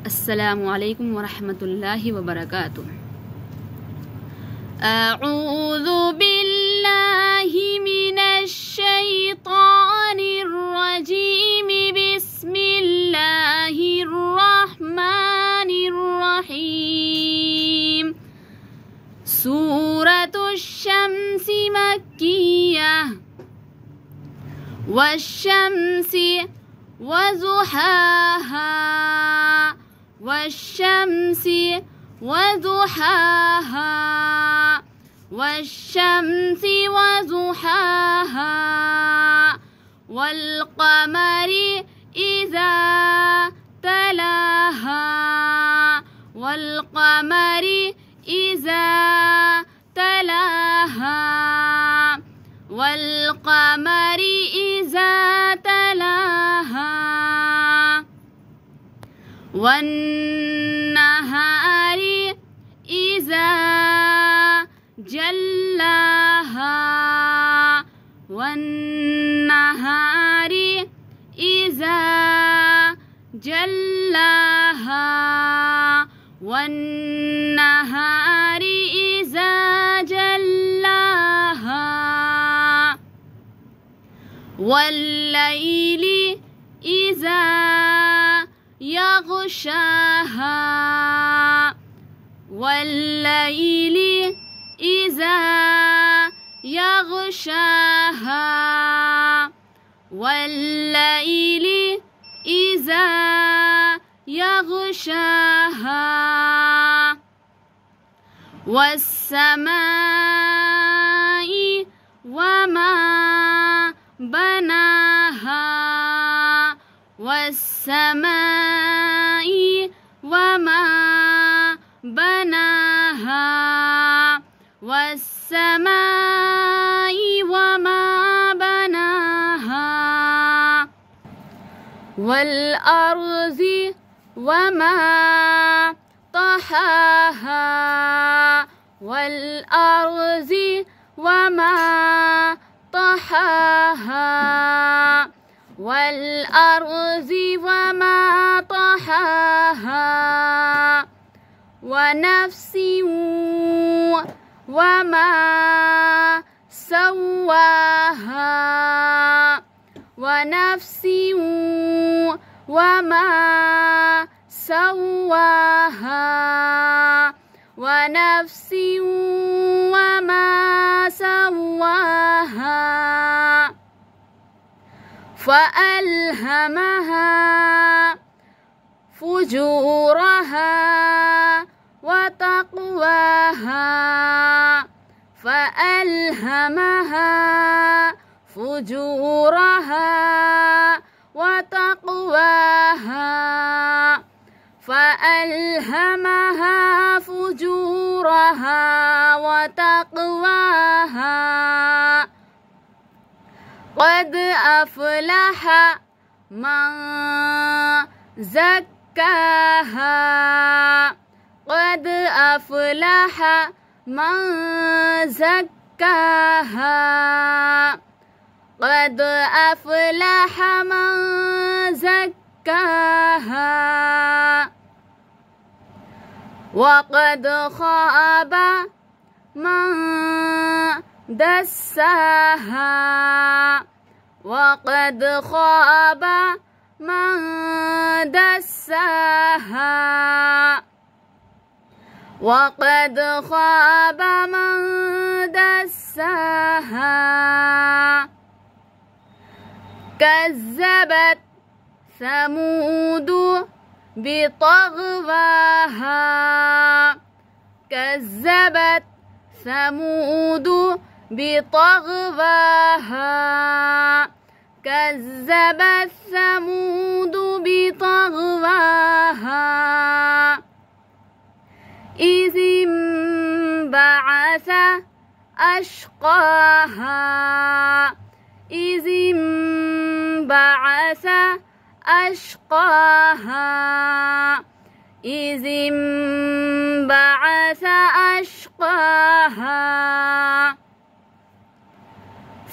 अस्सलामु अलैकुम वरहमतुल्लाहि वबरकातुह। अऊज़ु बिल्लाहि मिनश शैतानिर रजीम। बिस्मिल्लाहिर रहमानिर रहीम। सूरतुश शम्सी मक्किय्यह वश्शम्सी वज़ुहाहा वश्शम्सी वज़ुहाहा वश्शम्सी वज़ुहाहा वल्क़मरि इज़ा तलाहा वल्क़मरि इज़ा तलाहा वल्क़मरि इज़ा तलाहा वन्नहारि इज़ा जल्लाहा वन्नहारि इज़ा जल्लाहा वन्नहारि इज़ा जल्लाहा वल्लैलि इज़ा यग़शाहा वल्लैलि इज़ा यग़शाहा वल्लैलि इज़ा यग़शाहा वस्समाइ वमा बनाहा वस्समाइ वमा बनाहा वस्समाइ वमा बनाहा वल्अर्ज़ि वमा तहाहा वल्अर्ज़ि वमा तहाहा वल्अर्ज़ि वमा तहाहा वनफ्सिन वमा सव्वाहा वनफ्सिन वमा सव्वाहा वनफ्सिन वमा सव्वाहा फ़अल्हमहा फ़ुजूरहा वतक़वाहा फ़अल्हमहा फ़ुजूरहा वतक़वाहा फ़अल्हमहा फ़ुजूरहा वतक़वाहा क़द अफ़लह मन ज़क्काहा क़द अफ़लह मन ज़क्काहा क़द अफ़लह मन ज़क्काहा वक़द ख़ाब मन दस्साहा वक़द ख़ाब मन दस्साहा वक़द ख़ाब मन दस्साहा कज़्ज़बत समूद बितग़वाहा कज़्ज़बत समूद बितग़वाहा कज़्ज़बत समूद बितग़वाहा इज़ इंबअस अश्क़ाहा इज़ इंबअस अश्क़ाहा इज़ इंबअस अश्क़ाहा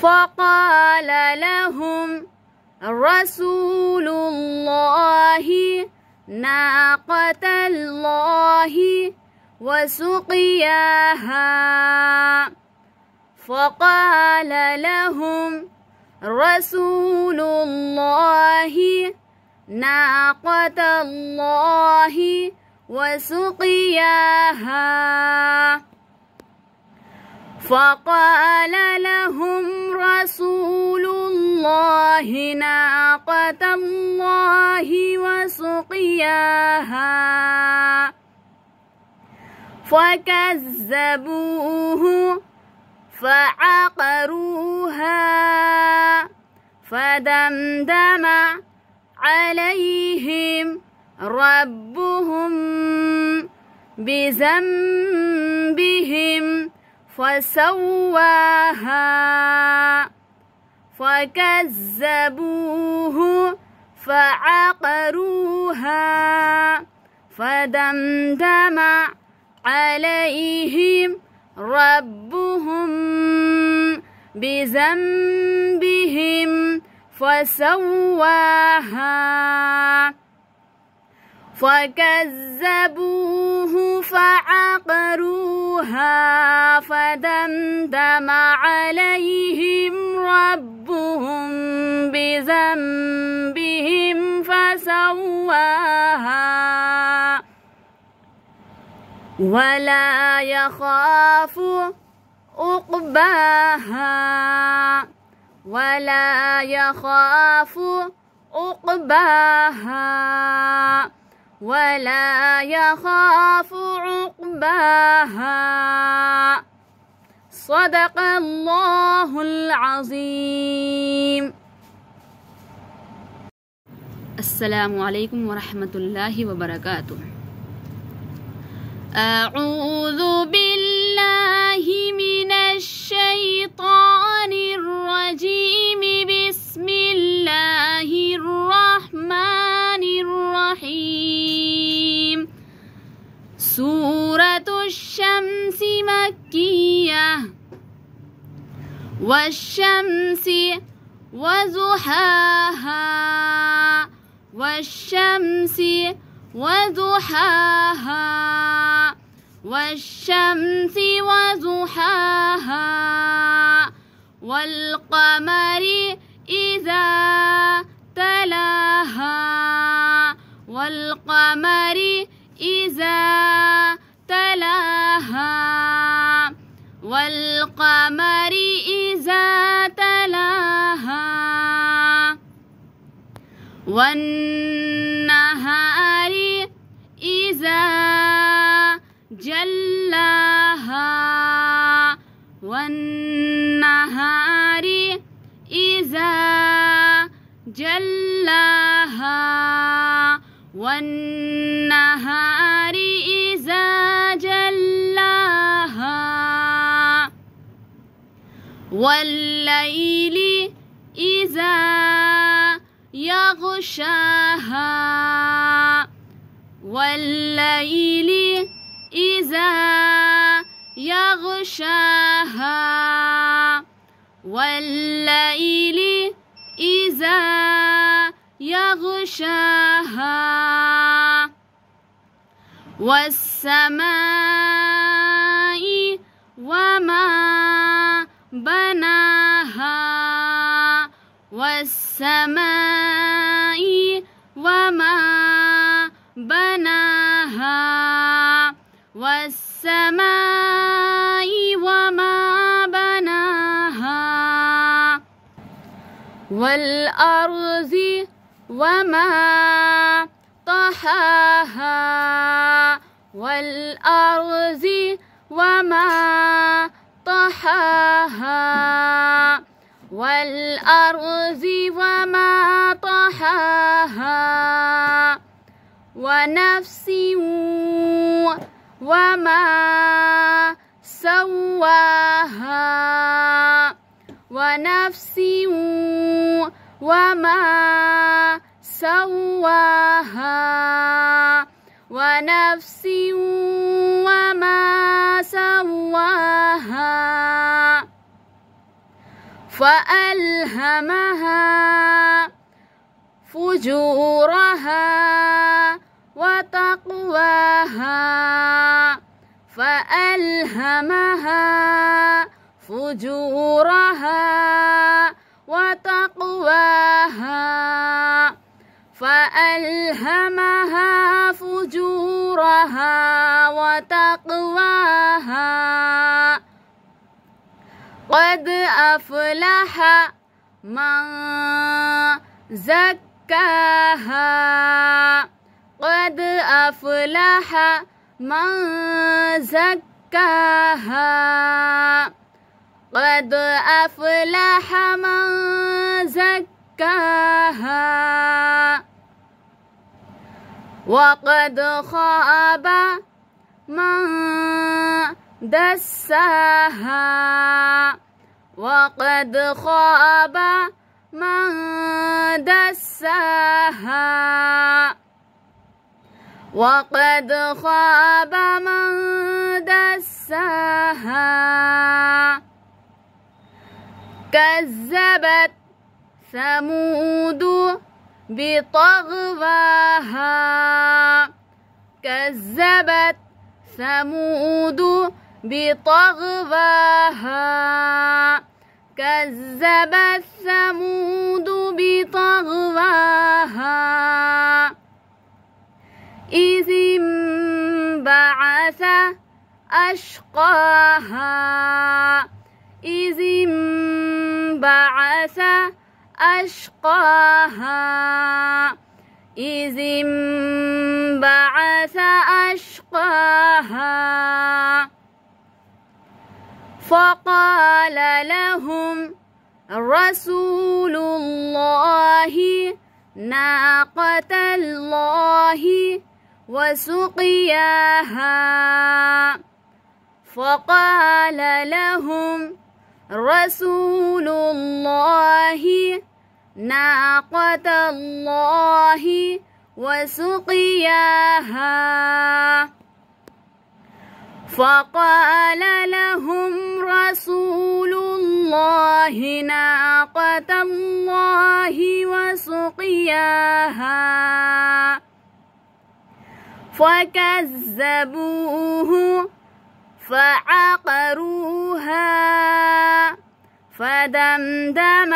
फ़क़ाल लहुम रसूलुल्लाहि ناقة الله وسقياها فقال لهم رسول الله ناقة الله وسقياها فقال لهم رسول الله ناقة الله وسقياها فكذبوه فعقروها فدمدم عليهم ربهم بذنبهم فسواها فكذبوه فعقروها فدمدم عليهم ربهم بذنبهم فسواها فكذبوه فعقروها فدمدم عليهم ربهم بذنبهم فسواها ولا يخاف عقباها ولا يخاف عقباها ولا يخاف عقباها صدق الله العظيم. السلام عليكم ورحمة الله وبركاته. أعوذ بالله من الشيطان الرجيم. بسم الله الرحمن الرحيم. سورة الشمس مكية. والشمس وضحاها والشمس وضحاها والشمس وضحاها والقمر إذا تلاها والقمر إذا تلاها والقمر إذا تلاها والنهار إذا جلاها والنهار إذا جلاها والنهار إذا جلاها والليل إذا يغشاها والليل إذا يغشاها والليل إذا يغشاها والسماء وما بناها والسماء وما بناها والسماء وما بناها والأرض وما طحاها والأرض وما طحاها والأرض وما طحاها ونفس وما سواها ونفس وما سواها ونفس وما سواها فألهمها فجورها وتقواها فألهمها فجورها وتقواها فألهمها فجورها وتقواها قد أفلح من زكاها قد أفلح من زكاها قد أفلح من زكاها وقد خاب من دساها وقد خاب من دساها وقد خاب من دساها كذبت ثمود بطغواها كذبت ثمود بطغواها كذبت ثمود بطغواها إذ انبعث أشقاها إذ انبعث أشقاها إذ انبعث أشقاها فقال لهم رسول الله ناقة الله وسقياها فقال لهم رسول الله ناقة الله وسقياها فقال لهم رسول الله ناقة الله وسقياها فكذبوه فعقروها فدمدم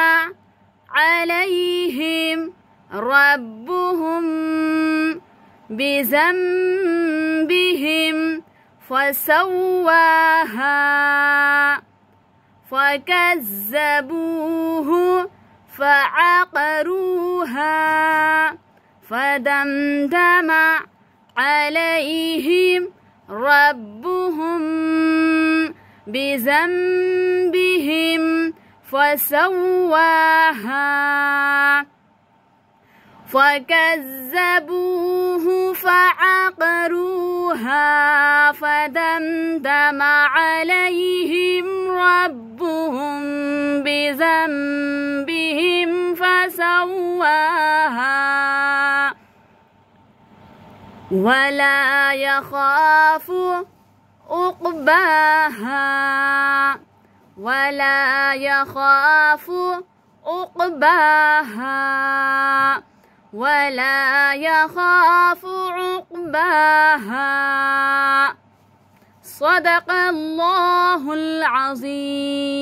عليهم ربهم بذنبهم فسواها فكذبوه فعقروها فدمدم عليهم ربهم بذنبهم فسواها فكذبوه فعقروها فدمدم عليهم ربهم بذنبهم فسواها ولا يخاف عقباها ولا يخاف عقباها ولا يخاف عقباها صدق الله العظيم.